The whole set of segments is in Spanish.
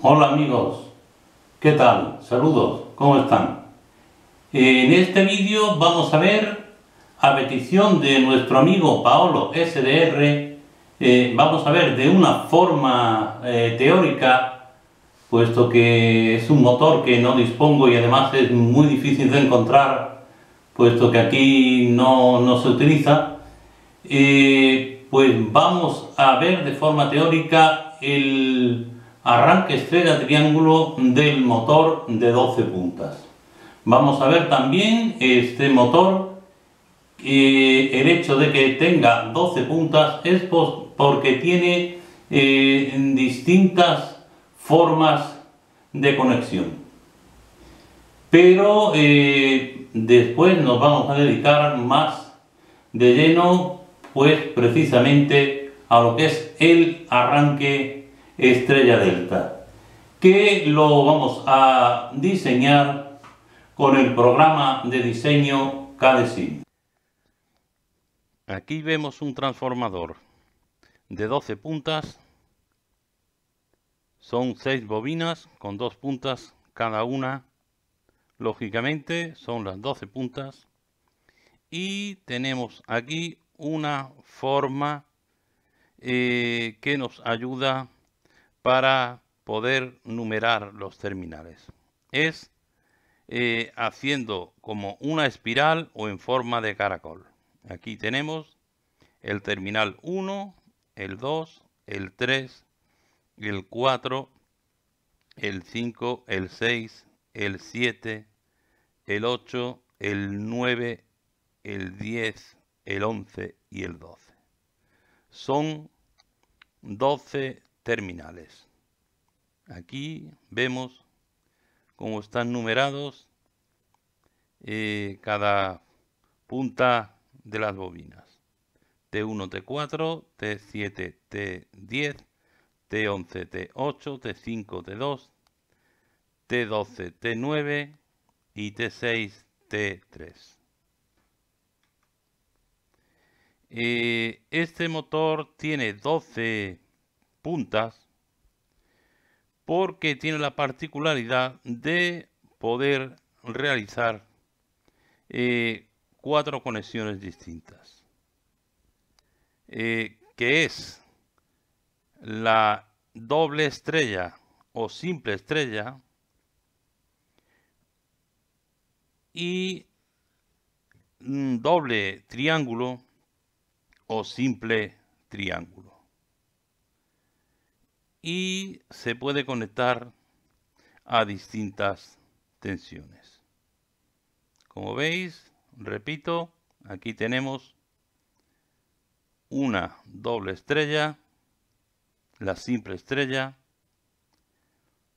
Hola amigos, ¿qué tal? Saludos, ¿cómo están? En este vídeo vamos a ver, a petición de nuestro amigo Paolo SDR, vamos a ver de una forma teórica, puesto que es un motor que no dispongo y además es muy difícil de encontrar, puesto que aquí no se utiliza, pues vamos a ver de forma teórica el arranque estrella triángulo del motor de 12 puntas. Vamos a ver también este motor, el hecho de que tenga 12 puntas es porque tiene distintas formas de conexión. Pero después nos vamos a dedicar más de lleno, pues precisamente a lo que es el arranque estrella delta, que lo vamos a diseñar con el programa de diseño CADESIM. Aquí vemos un transformador de 12 puntas, son 6 bobinas con 2 puntas cada una, lógicamente son las 12 puntas, y tenemos aquí una forma que nos ayuda para poder numerar los terminales. Es haciendo como una espiral o en forma de caracol. Aquí tenemos el terminal 1, el 2, el 3, el 4, el 5, el 6, el 7, el 8, el 9, el 10, el 11 y el 12. Son 12 terminales. Aquí vemos cómo están numerados cada punta de las bobinas. T1, T4, T7, T10, T11, T8, T5, T2, T12, T9 y T6, T3. Este motor tiene 12 puntas porque tiene la particularidad de poder realizar 4 conexiones distintas, que es la doble estrella o simple estrella y doble triángulo o simple triángulo. Y se puede conectar a distintas tensiones. Como veis, repito, aquí tenemos una doble estrella, la simple estrella,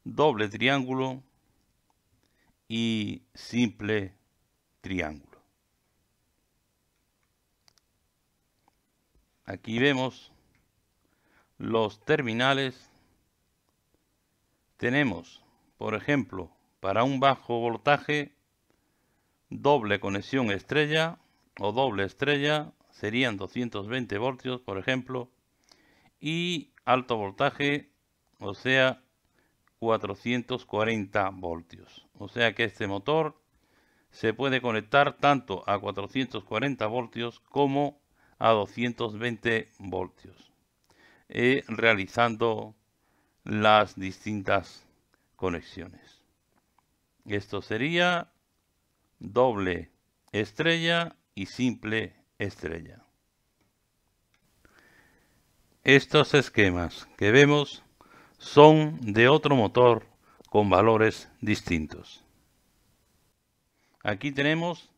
doble triángulo y simple triángulo. Aquí vemos los terminales. Tenemos, por ejemplo, para un bajo voltaje, doble conexión estrella o doble estrella, serían 220 voltios, por ejemplo, y alto voltaje, o sea, 440 voltios. O sea que este motor se puede conectar tanto a 440 voltios como a 220 voltios, realizando las distintas conexiones. Esto sería doble estrella y simple estrella. Estos esquemas que vemos son de otro motor con valores distintos. Aquí tenemos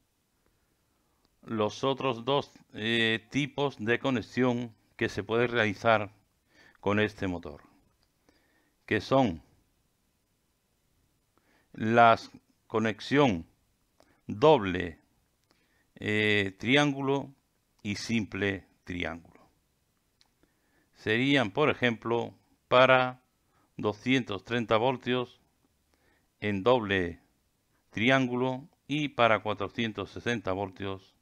los otros dos tipos de conexión que se puede realizar con este motor, que son la conexión doble triángulo y simple triángulo. Serían, por ejemplo, para 230 voltios en doble triángulo y para 460 voltios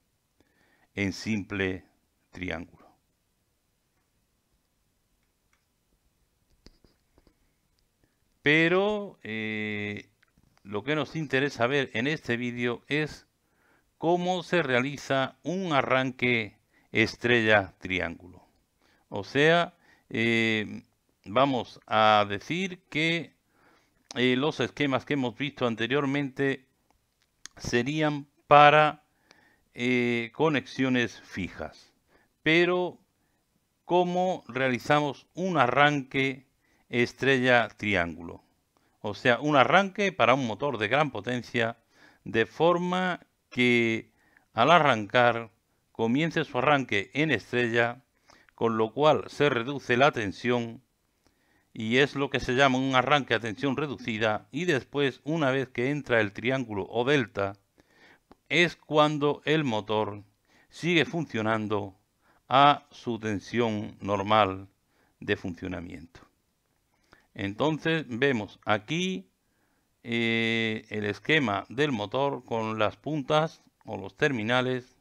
en simple triángulo. pero lo que nos interesa ver en este vídeo es cómo se realiza un arranque estrella triángulo. O sea, vamos a decir que los esquemas que hemos visto anteriormente serían para conexiones fijas. Pero, ¿cómo realizamos un arranque estrella triángulo? O sea, un arranque para un motor de gran potencia, de forma que al arrancar comience su arranque en estrella, con lo cual se reduce la tensión y es lo que se llama un arranque a tensión reducida, y después, una vez que entra el triángulo o delta, es cuando el motor sigue funcionando a su tensión normal de funcionamiento. Entonces vemos aquí el esquema del motor con las puntas o los terminales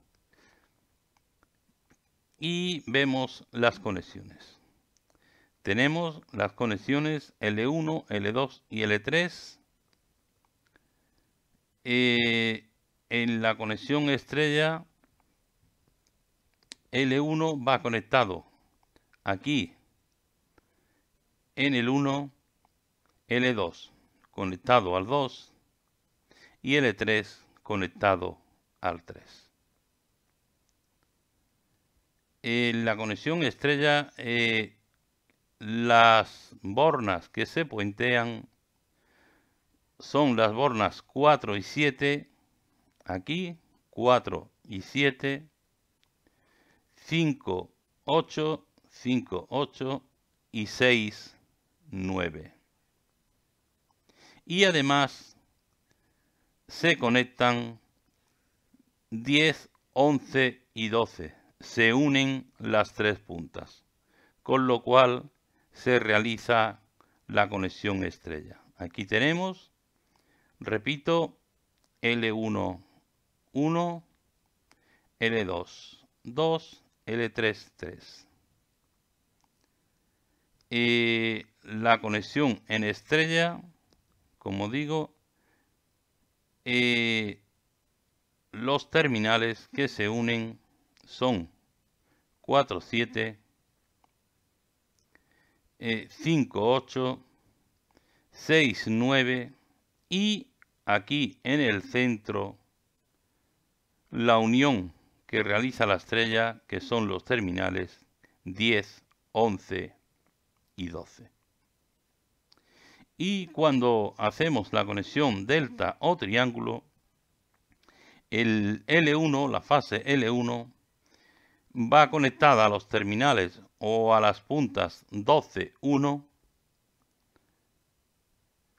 y vemos las conexiones. Tenemos las conexiones L1, L2 y L3. En la conexión estrella, L1 va conectado aquí en el 1, L2 conectado al 2 y L3 conectado al 3. En la conexión estrella, las bornas que se puentean son las bornas 4 y 7, aquí 4 y 7, 5, 8, 5, 8 y 6, 9. Y además se conectan 10, 11 y 12. Se unen las tres puntas, con lo cual se realiza la conexión estrella. Aquí tenemos, repito, L1, 1, L2, 2, L3, 3. La conexión en estrella, como digo, los terminales que se unen son 4, 7, 5, 8, 6, 9 y aquí en el centro la unión que realiza la estrella, que son los terminales 10, 11 y 12. Y cuando hacemos la conexión delta o triángulo, el L1, la fase L1, va conectada a los terminales o a las puntas 12, 1,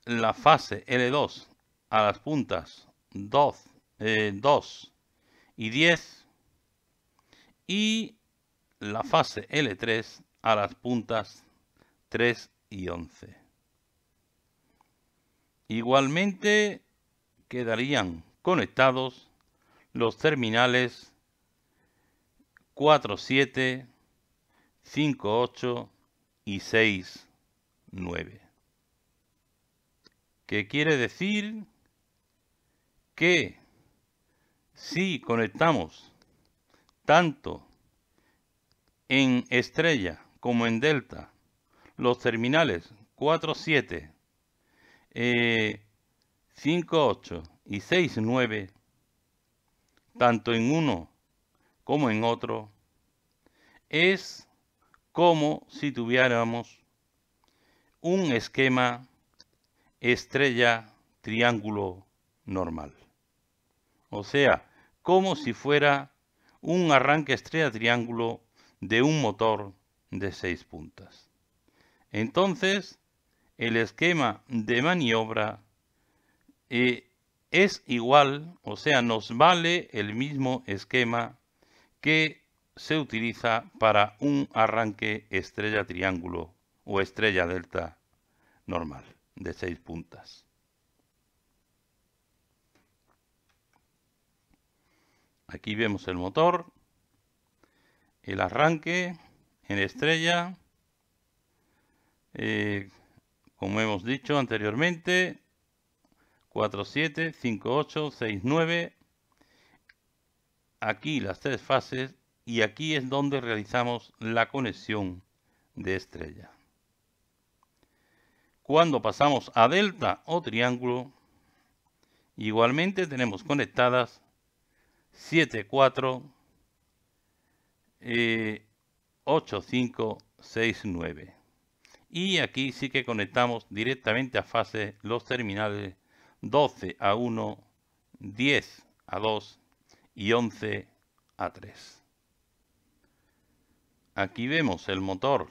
la fase L2 a las puntas 2 y 10 y la fase L3 a las puntas 3 y 11. Igualmente quedarían conectados los terminales 4, 7, 5, 8 y 6, 9. ¿Qué quiere decir? Que si conectamos tanto en estrella como en delta los terminales 4, 7, 5, 8 y 6, 9, tanto en uno como en otro, es como si tuviéramos un esquema estrella triángulo normal. O sea, como si fuera un arranque estrella triángulo de un motor de 6 puntas. Entonces, el esquema de maniobra es igual, o sea, nos vale el mismo esquema que se utiliza para un arranque estrella triángulo o estrella delta normal de 6 puntas. Aquí vemos el motor, el arranque en estrella, como hemos dicho anteriormente, 4, 7, 5, 8, 6, 9. Aquí las tres fases y aquí es donde realizamos la conexión de estrella. Cuando pasamos a delta o triángulo, igualmente tenemos conectadas 7, 4, 8, 5, 6, 9. Y aquí sí que conectamos directamente a fase los terminales 12 a 1, 10 a 2 y 11 a 3. Aquí vemos el motor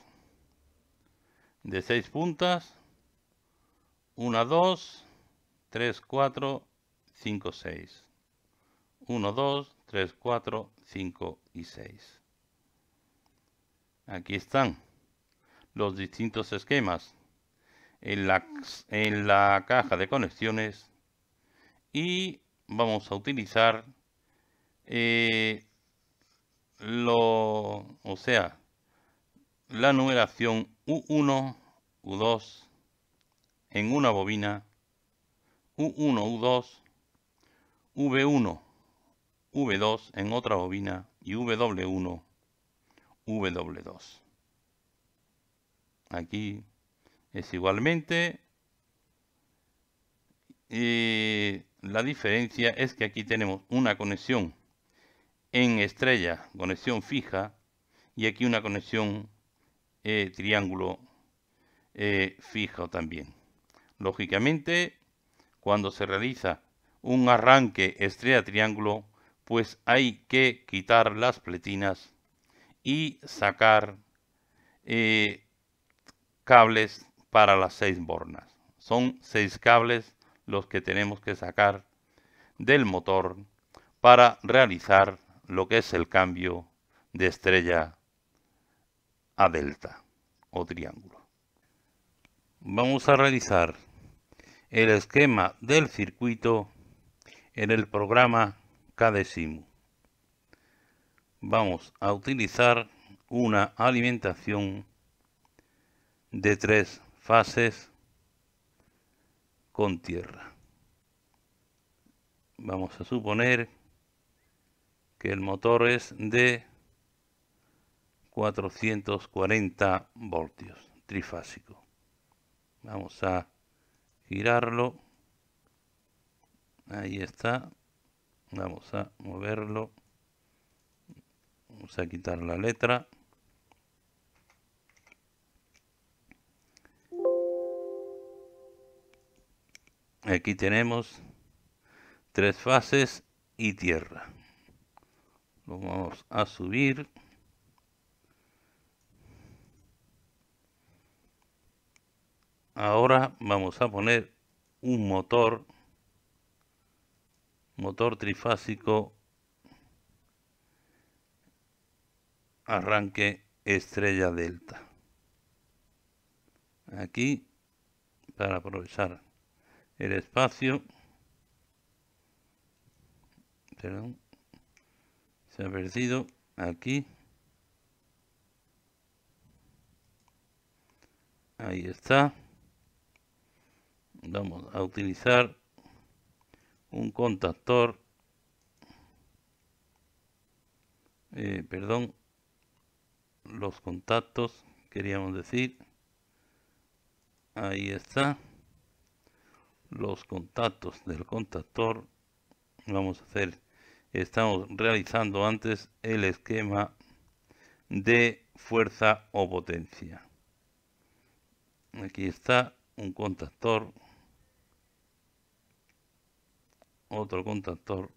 de 6 puntas, 1, 2, 3, 4, 5, 6. 1, 2, 3, 4, 5 y 6. Aquí están los distintos esquemas en la caja de conexiones y vamos a utilizar la numeración U1, U2 en una bobina, U1, U2, V1, V2 en otra bobina y W1, W2. Aquí es igualmente. La diferencia es que aquí tenemos una conexión en estrella, conexión fija, y aquí una conexión triángulo fijo también. Lógicamente, cuando se realiza un arranque estrella-triángulo, pues hay que quitar las pletinas y sacar cables para las 6 bornas. Son 6 cables los que tenemos que sacar del motor para realizar lo que es el cambio de estrella a delta o triángulo. Vamos a realizar el esquema del circuito en el programa KDesimu. Vamos a utilizar una alimentación de 3 fases con tierra. Vamos a suponer que el motor es de 440 voltios, trifásico. Vamos a girarlo. Ahí está. Vamos a moverlo. Vamos a quitar la letra. Aquí tenemos 3 fases y tierra. Lo vamos a subir. Ahora vamos a poner un motor trifásico arranque estrella delta. Aquí, para aprovechar el espacio, perdón, se ha perdido aquí. Ahí está. Vamos a utilizar un contactor, los contactos, queríamos decir. Ahí está. Los contactos del contactor. Vamos a hacer, estamos realizando antes el esquema de fuerza o potencia. Aquí está un contactor, otro contactor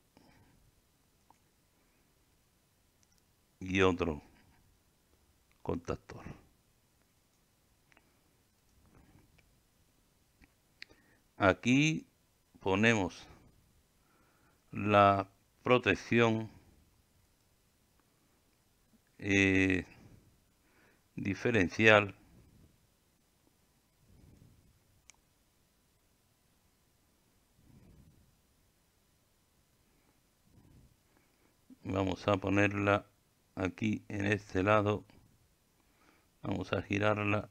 y otro contactor. Aquí ponemos la protección diferencial . Vamos a ponerla aquí en este lado. Vamos a girarla.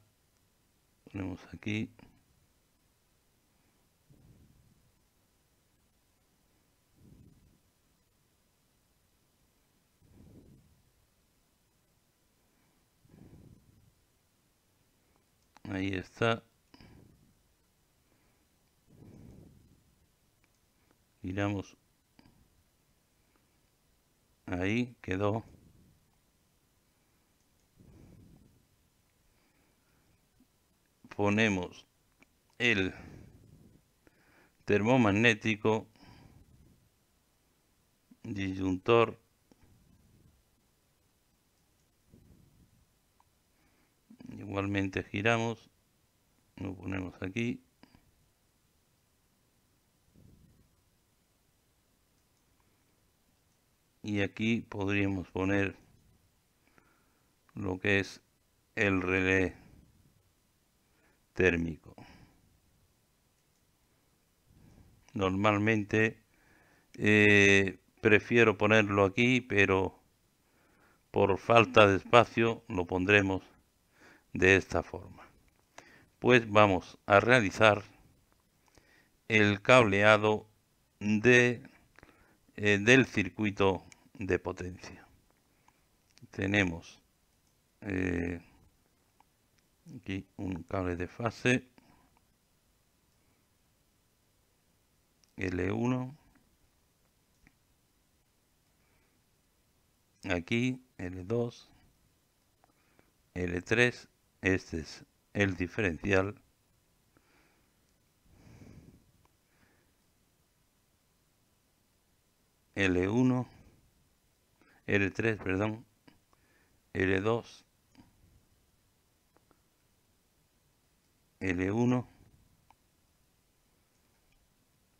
Ponemos aquí. Ahí está. Giramos. Ahí quedó. Ponemos el termomagnético, disyuntor, igualmente giramos, lo ponemos aquí, y aquí podríamos poner lo que es el relé térmico. Normalmente prefiero ponerlo aquí, pero por falta de espacio lo pondremos de esta forma. Pues vamos a realizar el cableado del circuito de potencia. Tenemos aquí un cable de fase L1, aquí L2, L3, este es el diferencial, L1, L3, perdón, L2, L1,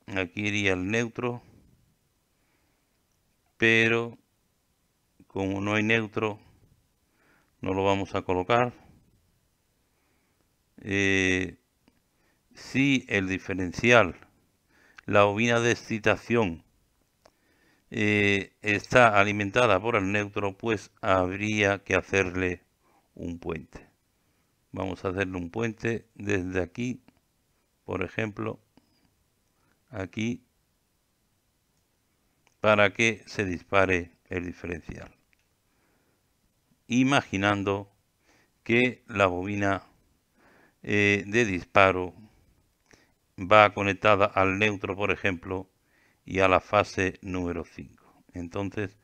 aquí iría el neutro, pero como no hay neutro, no lo vamos a colocar. Si el diferencial, la bobina de excitación, está alimentada por el neutro, pues habría que hacerle un puente. Vamos a hacerle un puente desde aquí, por ejemplo, aquí, para que se dispare el diferencial. Imaginando que la bobina de disparo va conectada al neutro, por ejemplo, y a la fase número 5. Entonces,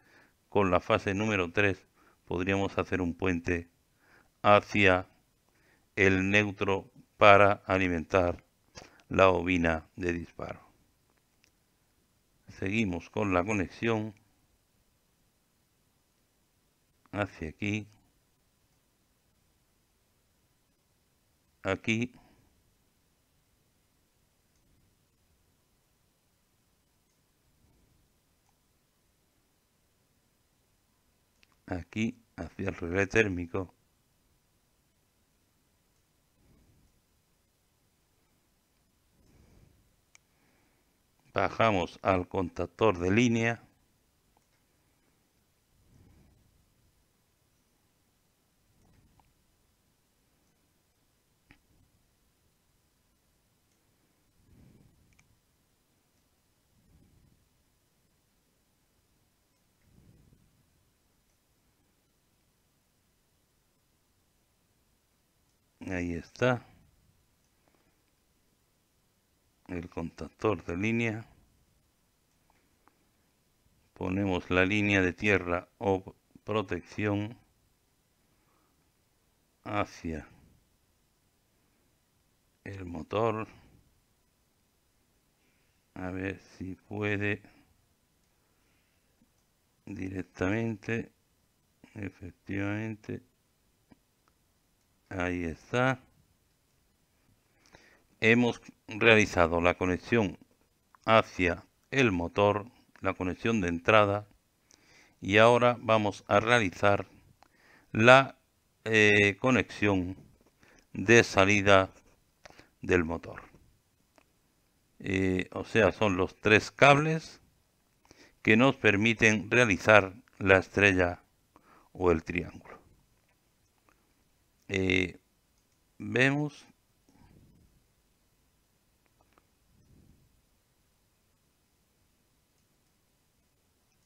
con la fase número 3 podríamos hacer un puente hacia el neutro para alimentar la bobina de disparo. Seguimos con la conexión hacia aquí, aquí, aquí hacia el relé térmico, bajamos al contactor de línea, ahí está el contactor de línea, ponemos la línea de tierra o protección hacia el motor, a ver si puede directamente, efectivamente, ahí está. Hemos realizado la conexión hacia el motor, la conexión de entrada, y ahora vamos a realizar la conexión de salida del motor. O sea, son los 3 cables que nos permiten realizar la estrella o el triángulo. Vemos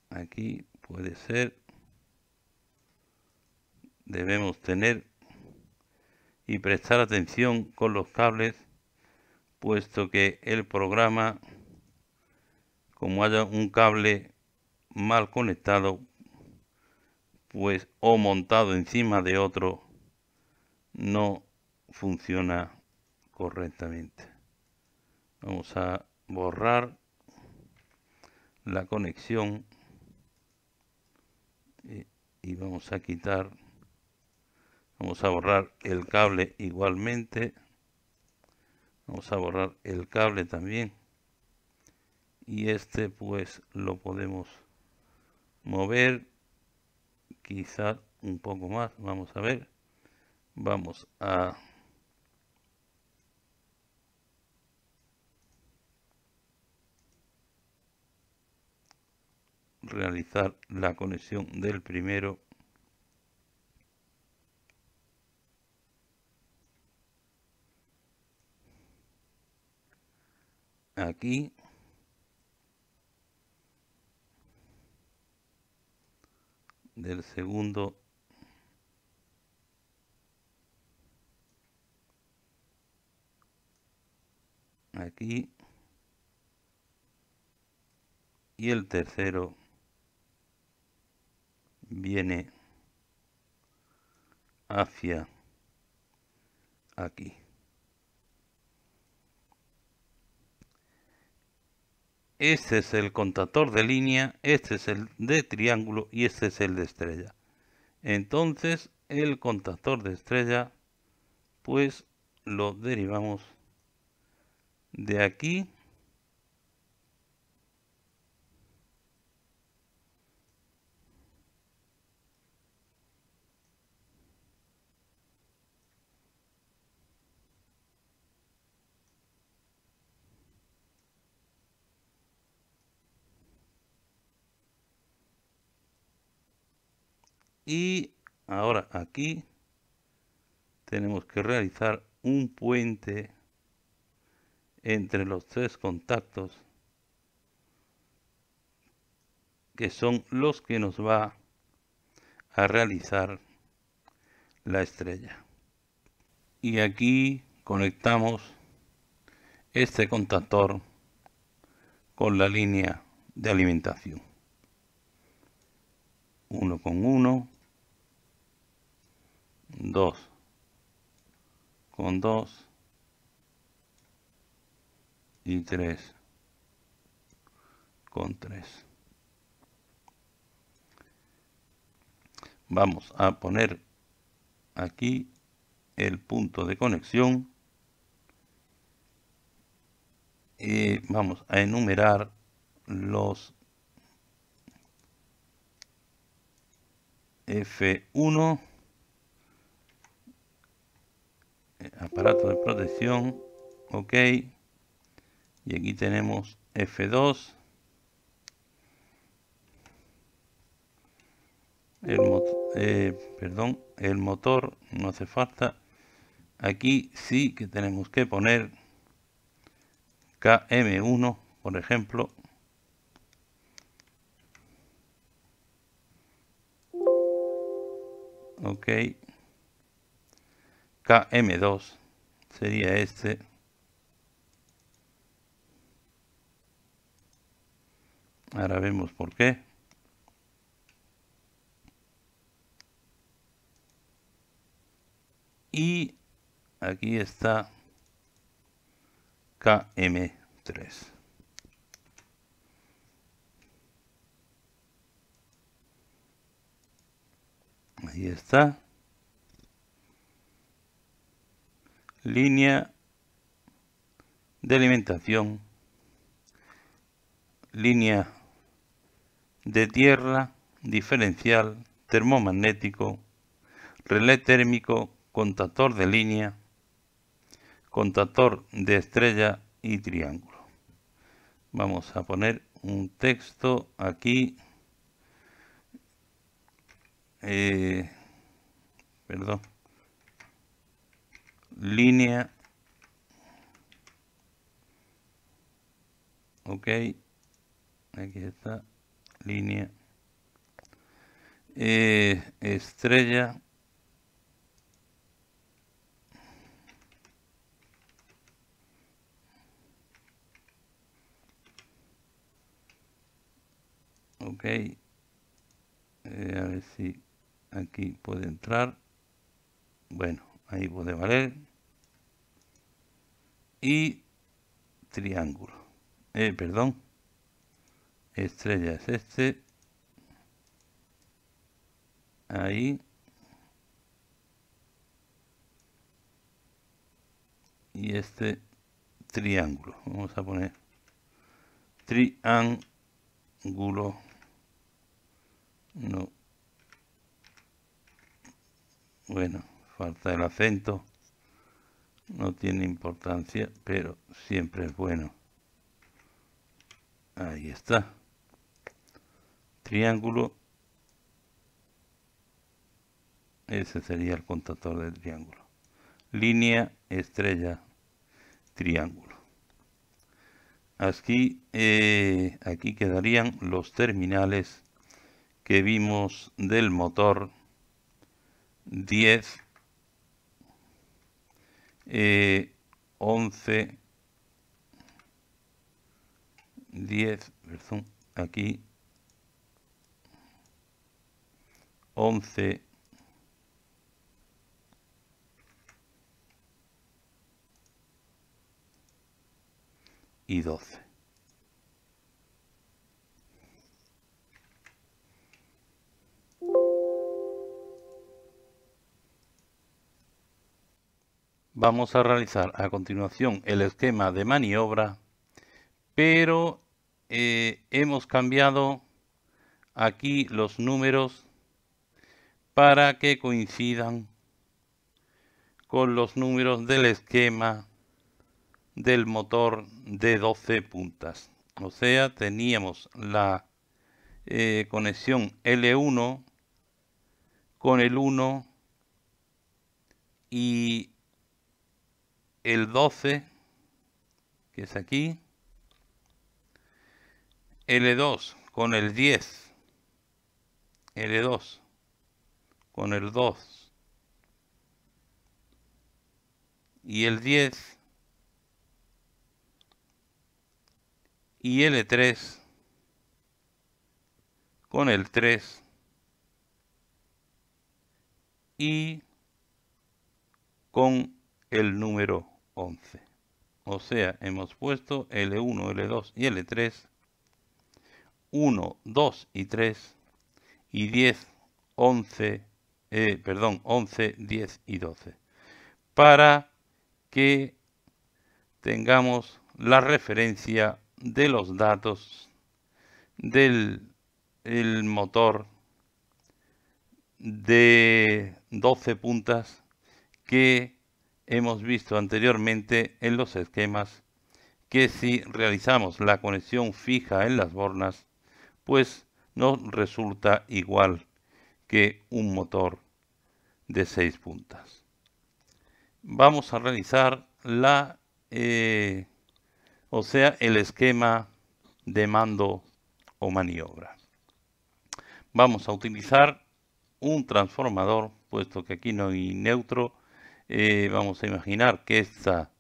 aquí, puede ser, debemos tener y prestar atención con los cables, puesto que el programa, como haya un cable mal conectado, pues o montado encima de otro, no funciona correctamente. Vamos a borrar la conexión y vamos a quitar, vamos a borrar el cable igualmente, vamos a borrar el cable también, y este pues lo podemos mover quizás un poco más. Vamos a ver, vamos a realizar la conexión del primero. Aquí del segundo aquí y el tercero viene hacia aquí. Este es el contactor de línea, este es el de triángulo y este es el de estrella. Entonces el contactor de estrella pues lo derivamos de aquí y ahora aquí tenemos que realizar un puente entre los tres contactos, que son los que nos va a realizar la estrella. Y aquí conectamos este contactor con la línea de alimentación. 1 con 1, 2 con 2 y 3 con 3. Vamos a poner aquí el punto de conexión y vamos a enumerar los F1, aparato de protección, ok, y aquí tenemos F2, el motor no hace falta. Aquí sí que tenemos que poner KM1, por ejemplo. Ok. KM2 sería este. Ahora vemos por qué. Y aquí está KM3. Ahí está. Línea de alimentación. Línea de tierra, diferencial, termomagnético, relé térmico, contactor de línea, contactor de estrella y triángulo. Vamos a poner un texto aquí. Línea. Ok. Aquí está. Línea. Estrella. Ok, a ver si aquí puede entrar. Bueno, ahí puede valer. Y triángulo. Perdón. Estrella es este. Ahí. Y este triángulo. Vamos a poner triángulo. No. Bueno, falta el acento. No tiene importancia, pero siempre es bueno. Ahí está. Triángulo. Ese sería el contactor del triángulo. Línea, estrella, triángulo. Aquí quedarían los terminales que vimos del motor 10, 11, 10, perdón, aquí 11 y 12. Vamos a realizar a continuación el esquema de maniobra, pero hemos cambiado aquí los números para que coincidan con los números del esquema del motor de 12 puntas. O sea, teníamos la conexión L1 con el 1 y el 12, que es aquí, L2 con el 10, L2 con el 2 y el 10 y L3 con el 3 y con el número 11. O sea, hemos puesto L1, L2 y L3, 1, 2 y 3 y 10, 11, 11, 10 y 12. Para que tengamos la referencia de los datos del motor de 12 puntas que hemos visto anteriormente en los esquemas, que si realizamos la conexión fija en las bornas, pues nos resulta igual que un motor de 6 puntas. Vamos a realizar el esquema de mando o maniobra. Vamos a utilizar un transformador, puesto que aquí no hay neutro. Vamos a imaginar que esta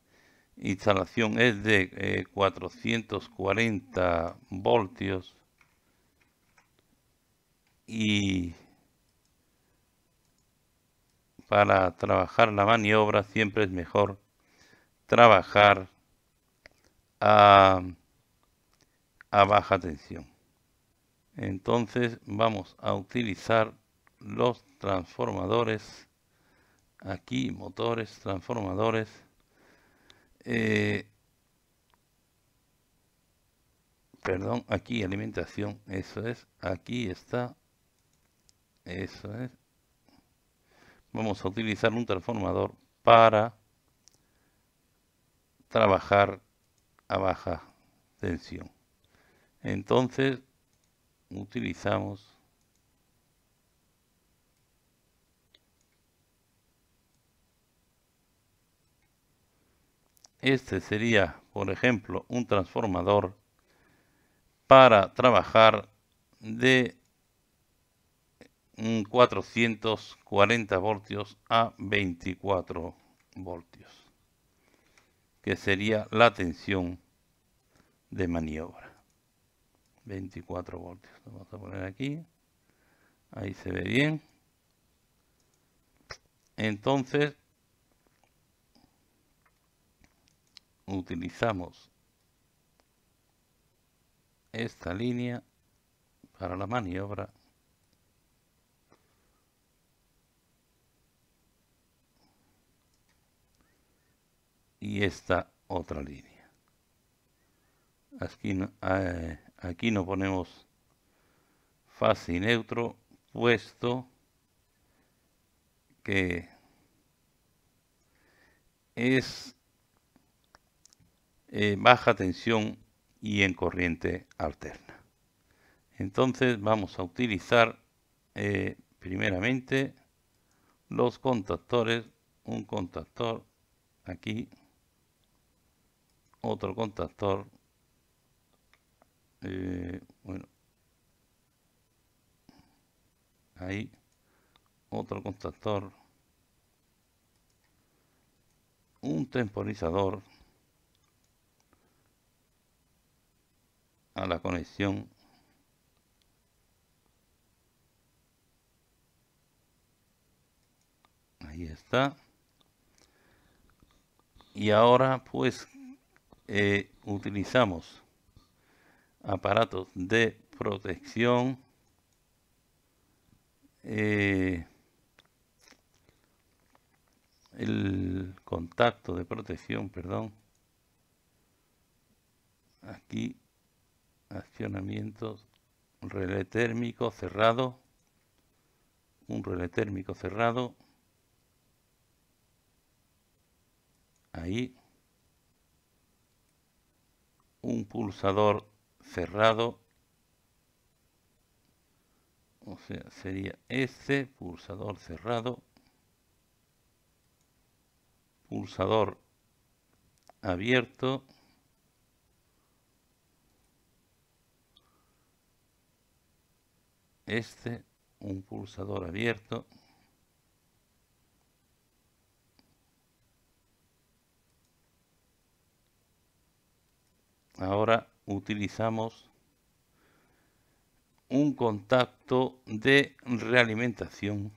instalación es de 440 voltios y para trabajar la maniobra siempre es mejor trabajar a baja tensión. Entonces vamos a utilizar los transformadores, aquí motores, transformadores, perdón, aquí alimentación, eso es, aquí está, eso es. Vamos a utilizar un transformador para trabajar a baja tensión. Entonces utilizamos este sería, por ejemplo, un transformador para trabajar de 440 voltios a 24 voltios, que sería la tensión de maniobra. 24 voltios. Lo vamos a poner aquí. Ahí se ve bien. Entonces, utilizamos esta línea para la maniobra. Y esta otra línea. Aquí no ponemos fase y neutro, puesto que es baja tensión y en corriente alterna. Entonces vamos a utilizar primeramente los contactores, un contactor aquí, otro contactor, bueno, ahí, otro contactor, un temporizador a la conexión, ahí está. Y ahora pues utilizamos aparatos de protección, el contacto de protección, perdón, aquí accionamientos, relé térmico cerrado, un relé térmico cerrado, ahí, un pulsador cerrado, o sea, sería este pulsador cerrado, pulsador abierto, este, un pulsador abierto, ahora utilizamos un contacto de realimentación.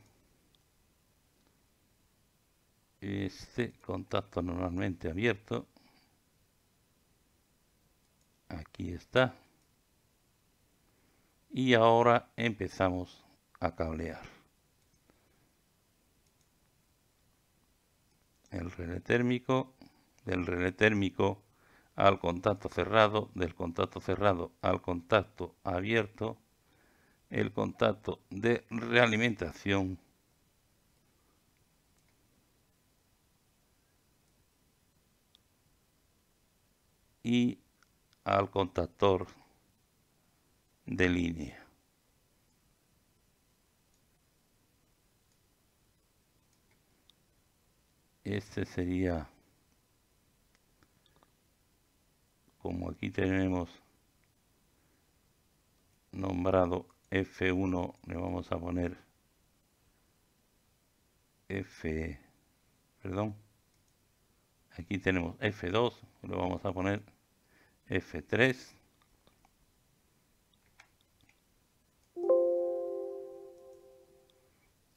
Este contacto normalmente abierto. Aquí está. Y ahora empezamos a cablear. El relé térmico, del relé térmico al contacto cerrado, del contacto cerrado al contacto abierto, el contacto de realimentación y al contactor de línea. Este sería, como aquí tenemos nombrado F1, le vamos a poner aquí tenemos F2, le vamos a poner F3.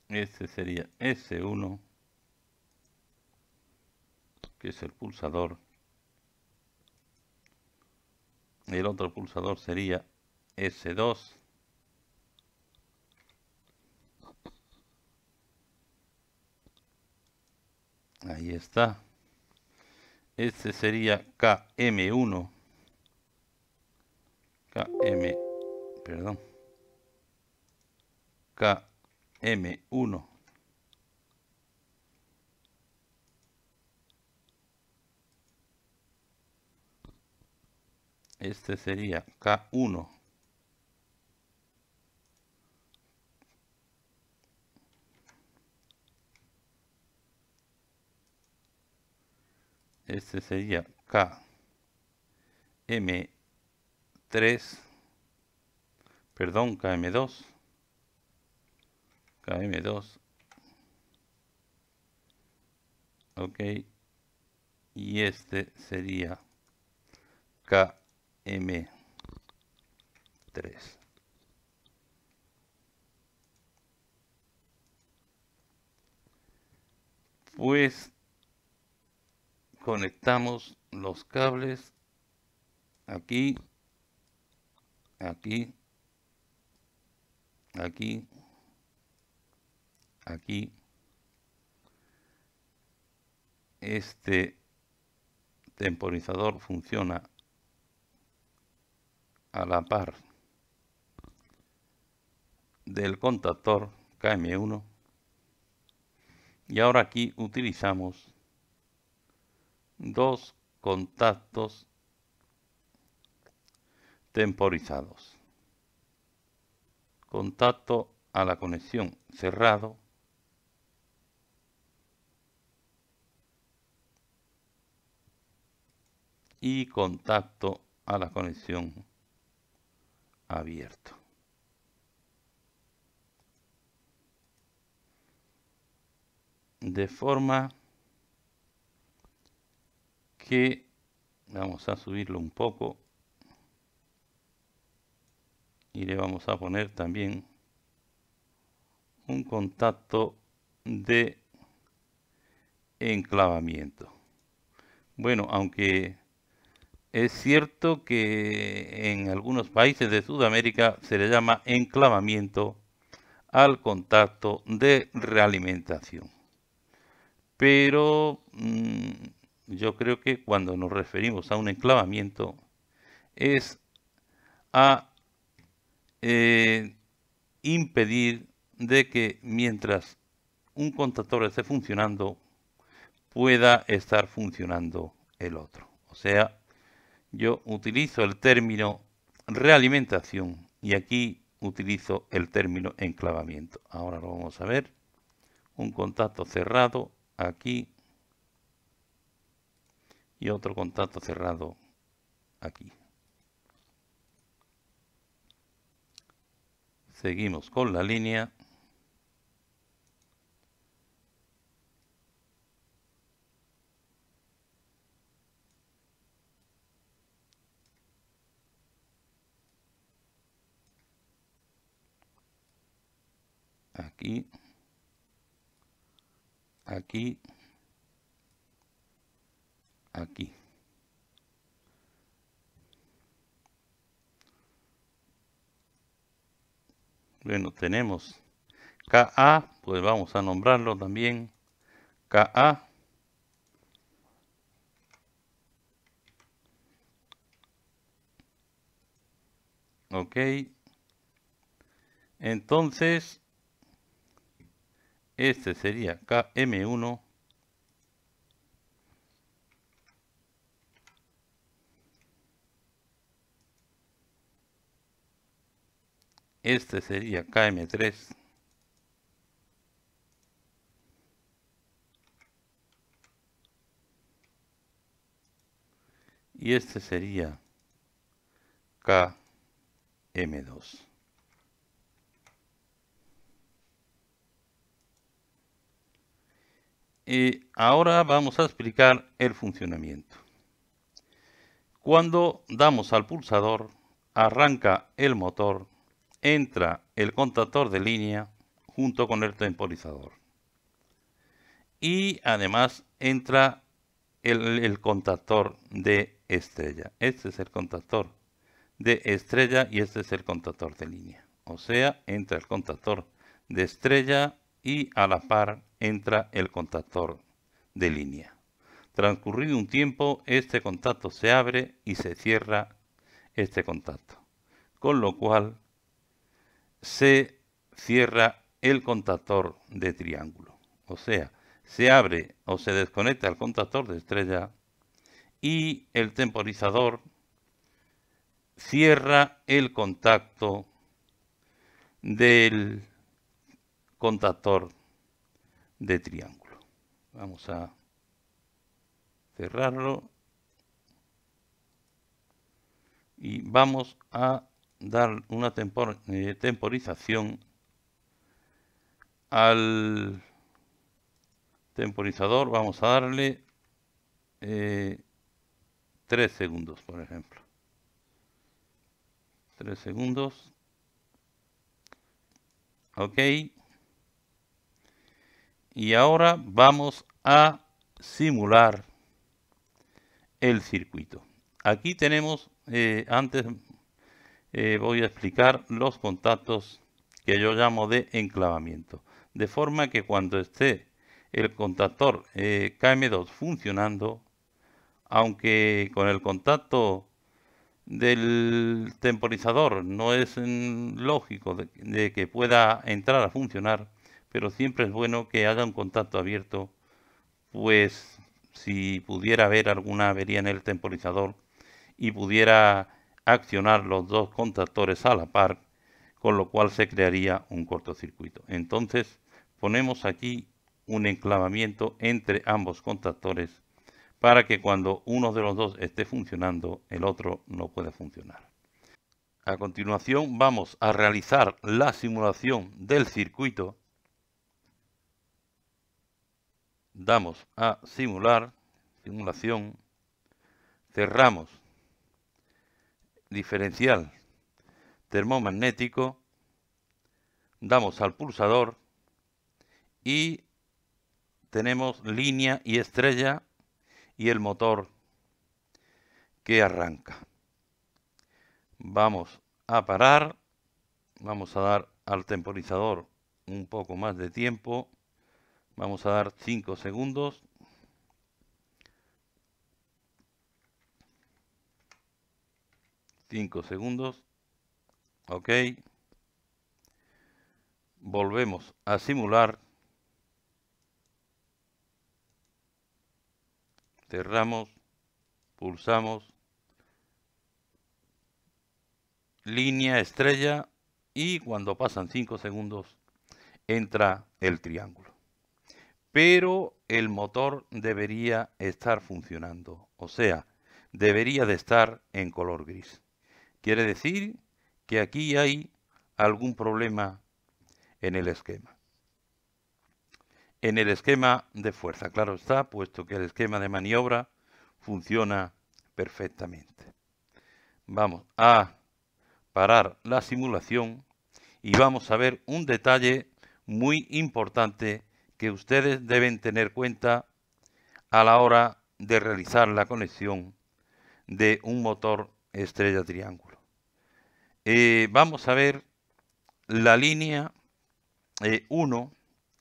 Este sería S1, que es el pulsador. El otro pulsador sería S2. Ahí está. Este sería KM1. KM1. Este sería K1. Este sería KM3. Perdón, KM2. KM2. Ok. Y este sería KM3. 3. Pues conectamos los cables aquí, aquí, aquí, aquí. Este temporizador funciona a la par del contactor KM1 y ahora aquí utilizamos dos contactos temporizados. Contacto a la conexión cerrado y contacto a la conexión abierto. De forma que vamos a subirlo un poco y le vamos a poner también un contacto de enclavamiento. Bueno, aunque es cierto que en algunos países de Sudamérica se le llama enclavamiento al contacto de realimentación. Pero yo creo que cuando nos referimos a un enclavamiento es a impedir de que mientras un contactor esté funcionando pueda estar funcionando el otro. O sea, yo utilizo el término realimentación y aquí utilizo el término enclavamiento. Ahora lo vamos a ver. Un contacto cerrado aquí y otro contacto cerrado aquí. Seguimos con la línea. Aquí, aquí, aquí. Bueno, tenemos KA, pues vamos a nombrarlo también KA. Ok. Entonces, este sería KM1. Este sería KM3. Y este sería KM2. Y ahora vamos a explicar el funcionamiento. Cuando damos al pulsador, arranca el motor, entra el contactor de línea junto con el temporizador. Y además entra el contactor de estrella. Este es el contactor de estrella y este es el contactor de línea. O sea, entra el contactor de estrella y a la par entra el contactor de línea. Transcurrido un tiempo, este contacto se abre y se cierra este contacto, con lo cual se cierra el contactor de triángulo. O sea, se abre o se desconecta el contactor de estrella y el temporizador cierra el contacto del contactor de triángulo. Vamos a cerrarlo y vamos a dar una temporización al temporizador. Vamos a darle 3 segundos, por ejemplo. 3 segundos. Ok. Y ahora vamos a simular el circuito. Aquí tenemos, antes voy a explicar los contactos que yo llamo de enclavamiento. De forma que cuando esté el contactor KM2 funcionando, aunque con el contacto del temporizador no es lógico de que pueda entrar a funcionar, pero siempre es bueno que haya un contacto abierto, pues si pudiera haber alguna avería en el temporizador y pudiera accionar los dos contactores a la par, con lo cual se crearía un cortocircuito. Entonces ponemos aquí un enclavamiento entre ambos contactores para que cuando uno de los dos esté funcionando, el otro no pueda funcionar. A continuación vamos a realizar la simulación del circuito. Damos a simular, simulación, cerramos diferencial termomagnético, damos al pulsador y tenemos línea y estrella y el motor que arranca. Vamos a parar, vamos a dar al temporizador un poco más de tiempo, vamos a dar 5 segundos. Ok. Volvemos a simular. Cerramos, pulsamos, línea, estrella y cuando pasan 5 segundos entra el triángulo. Pero el motor debería estar funcionando, o sea, debería de estar en color gris. Quiere decir que aquí hay algún problema en el esquema. En el esquema de fuerza, claro está, puesto que el esquema de maniobra funciona perfectamente. Vamos a parar la simulación y vamos a ver un detalle muy importante que ustedes deben tener cuenta a la hora de realizar la conexión de un motor estrella triángulo. Vamos a ver la línea 1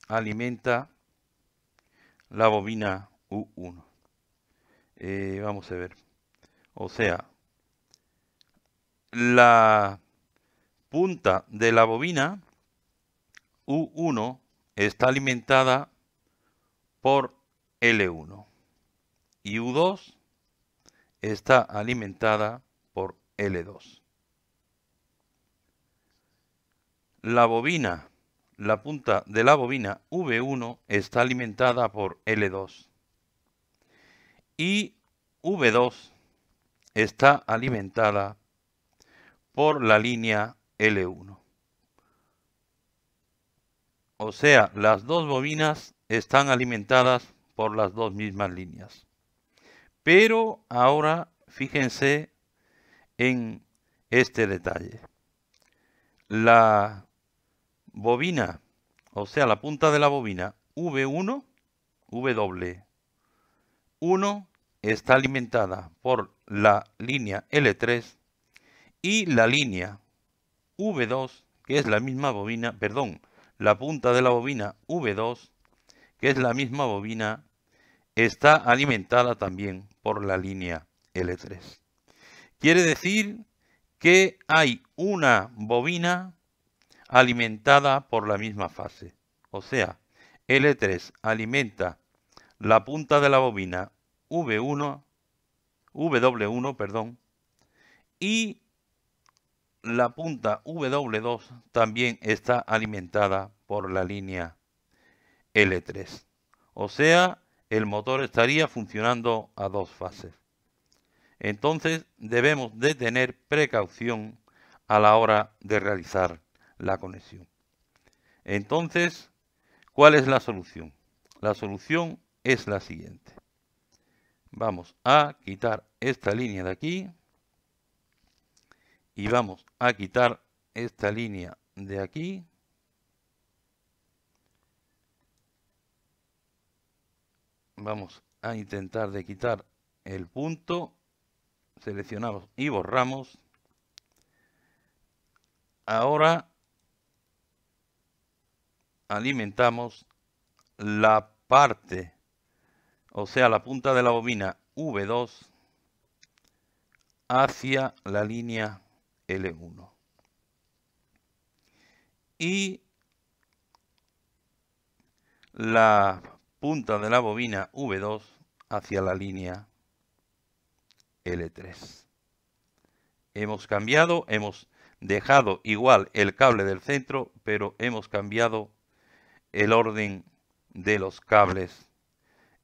alimenta la bobina U1. Vamos a ver. O sea, la punta de la bobina U1 está alimentada por L1 y U2 está alimentada por L2. La punta de la bobina V1 está alimentada por L2 y V2 está alimentada por la línea L1. O sea, las dos bobinas están alimentadas por las dos mismas líneas. Pero ahora fíjense en este detalle. La bobina, o sea, la punta de la bobina V1, W1, está alimentada por la línea L3 y la línea V2, que es la misma bobina, perdón, la punta de la bobina V2, que es la misma bobina, está alimentada también por la línea L3. Quiere decir que hay una bobina alimentada por la misma fase. O sea, L3 alimenta la punta de la bobina W1, y la punta W2 también está alimentada por la línea L3. O sea, el motor estaría funcionando a dos fases. Entonces debemos de tener precaución a la hora de realizar la conexión. Entonces, ¿cuál es la solución? La solución es la siguiente. Vamos a quitar esta línea de aquí y vamos a quitar esta línea de aquí. Vamos a intentar de quitar el punto. Seleccionamos y borramos. Ahora alimentamos la parte, o sea, la punta de la bobina V2 hacia la línea L1. Y la punta de la bobina V2 hacia la línea L3. Hemos cambiado, hemos dejado igual el cable del centro, pero hemos cambiado el orden de los cables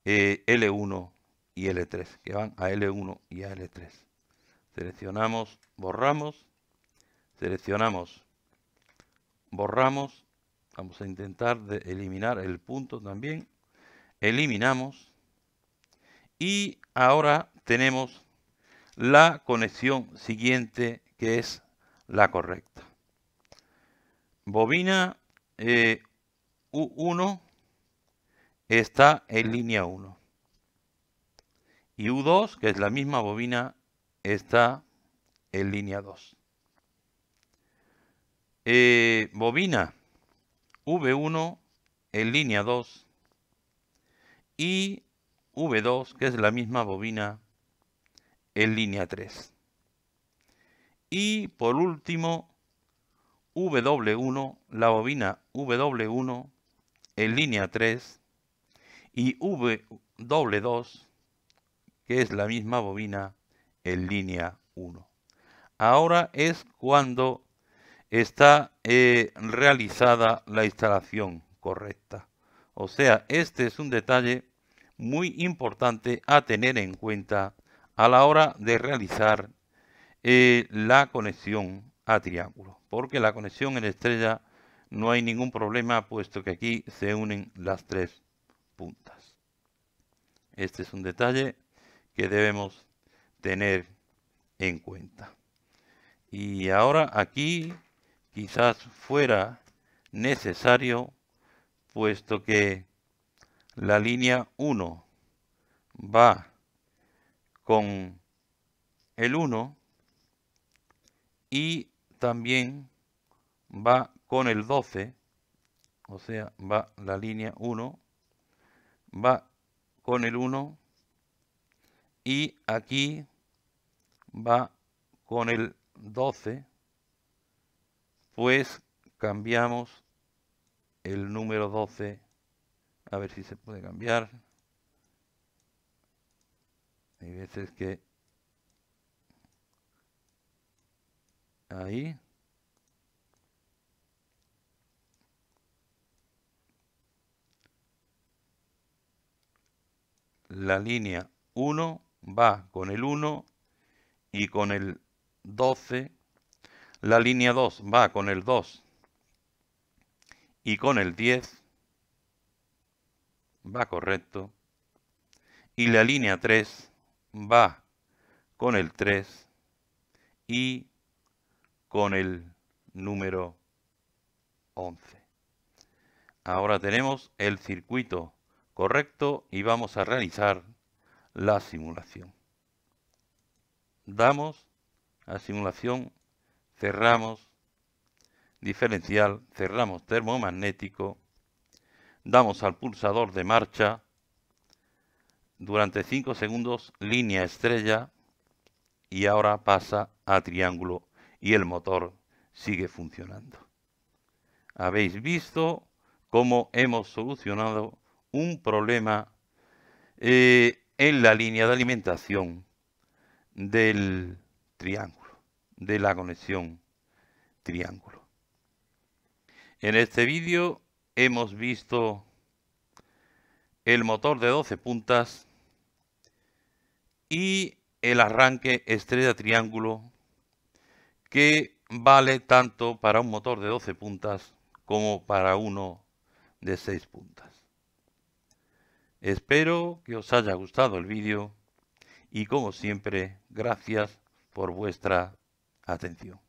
L1 y L3, que van a L1 y a L3. Seleccionamos, borramos, seleccionamos, borramos. Vamos a intentar de eliminar el punto también. Eliminamos. Y ahora tenemos la conexión siguiente, que es la correcta. Bobina U1 está en línea 1. Y U2, que es la misma bobina, está en línea 2. Bobina V1 en línea 2 y V2, que es la misma bobina, en línea 3. Y por último, W1, la bobina W1 en línea 3 y W2, que es la misma bobina, en línea 1. Ahora es cuando está realizada la instalación correcta. O sea, este es un detalle muy importante a tener en cuenta a la hora de realizar la conexión a triángulo, porque la conexión en estrella no hay ningún problema, puesto que aquí se unen las tres puntas. Este es un detalle que debemos tener en cuenta. Y ahora aquí quizás fuera necesario, puesto que la línea 1 va con el 1 y también va con el 12, o sea, va la línea 1, va con el 1 y aquí va con el 12, pues cambiamos el número 12, a ver si se puede cambiar. Hay veces que ahí. La línea 1 va con el 1 y con el 12. La línea 2 va con el 2 y con el 10. Va correcto. Y la línea 3 va con el 3 y con el número 11. Ahora tenemos el circuito correcto y vamos a realizar la simulación. Damos a simulación, cerramos diferencial, cerramos termomagnético, damos al pulsador de marcha, durante 5 segundos línea estrella y ahora pasa a triángulo y el motor sigue funcionando. Habéis visto cómo hemos solucionado un problema en la línea de alimentación del triángulo, de la conexión triángulo. En este vídeo hemos visto el motor de 12 puntas y el arranque estrella triángulo, que vale tanto para un motor de 12 puntas como para uno de 6 puntas. Espero que os haya gustado el vídeo y, como siempre, gracias por vuestra atención.